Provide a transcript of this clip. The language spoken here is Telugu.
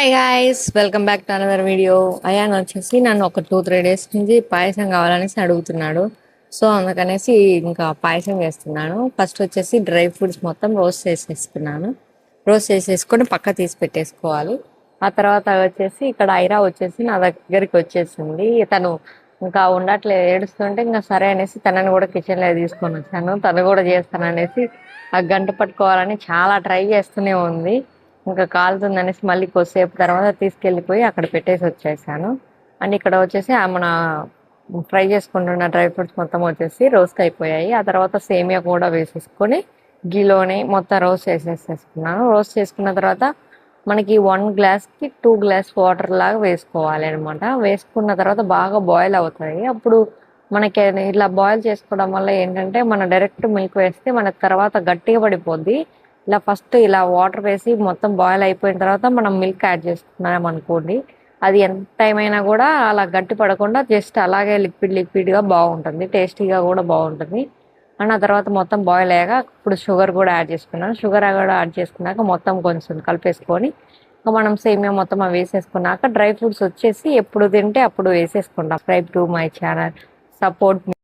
Hi guys, welcome back to another video. Ayaan వచ్చేసి నన్ను ఒక 2-3 డేస్ నుంచి పాయసం కావాలనేసి అడుగుతున్నాడు. సో అందుకనేసి ఇంకా పాయసం చేస్తున్నాను. ఫస్ట్ వచ్చేసి డ్రై ఫ్రూట్స్ మొత్తం రోస్ట్ చేసేసుకున్నాను. రోస్ట్ చేసేసుకొని పక్క తీసి పెట్టేసుకోవాలి. ఆ తర్వాత వచ్చేసి ఇక్కడ ఐరా వచ్చేసి నా దగ్గరికి వచ్చేసింది. తను ఇంకా ఉండట్లేదు, ఏడుస్తుంటే ఇంకా సరే అనేసి తనని కూడా కిచెన్లో తీసుకొని వచ్చాను. తను కూడా చేస్తాననేసి ఆ గంట పట్టుకోవాలని చాలా ట్రై చేస్తూనే ఉంది. ఇంకా కాలుతుందనేసి మళ్ళీ కొద్దిసేపు తర్వాత తీసుకెళ్ళిపోయి అక్కడ పెట్టేసి వచ్చేసాను. అండ్ ఇక్కడ వచ్చేసి మన ఫ్రై చేసుకుంటున్న డ్రై ఫ్రూట్స్ మొత్తం వచ్చేసి రోస్ట్ అయిపోయాయి. ఆ తర్వాత సేమియా కూడా వేసేసుకొని గీలోనే మొత్తం రోస్ట్ చేసేసుకున్నాను. రోస్ట్ చేసుకున్న తర్వాత మనకి 1 గ్లాస్కి 2 గ్లాస్ వాటర్ లాగా వేసుకోవాలి అనమాట. వేసుకున్న తర్వాత బాగా బాయిల్ అవుతాయి. అప్పుడు మనకి ఇలా బాయిల్ చేసుకోవడం వల్ల ఏంటంటే మన డైరెక్ట్ మిల్క్ వేస్తే మనకు తర్వాత గట్టిగా పడిపోద్ది. ఇలా ఫస్ట్ ఇలా వాటర్ వేసి మొత్తం బాయిల్ అయిపోయిన తర్వాత మనం మిల్క్ యాడ్ చేసుకున్నాం అనుకోండి, అది ఎంత టైం అయినా కూడా అలా గట్టి పడకుండా జస్ట్ అలాగే లిక్విడ్గా బాగుంటుంది, టేస్టీగా కూడా బాగుంటుంది. అండ్ ఆ తర్వాత మొత్తం బాయిల్ అయ్యాక ఇప్పుడు షుగర్ కూడా యాడ్ చేసుకున్నాను. షుగర్ కూడా యాడ్ చేసుకున్నాక మొత్తం కొంచెం కలిపేసుకొని ఇంకా మనం సేమియా మొత్తం అవి వేసేసుకున్నాక డ్రై ఫ్రూట్స్ వచ్చేసి ఎప్పుడు తింటే అప్పుడు వేసేసుకుంటాం. Subscribe to my channel, support.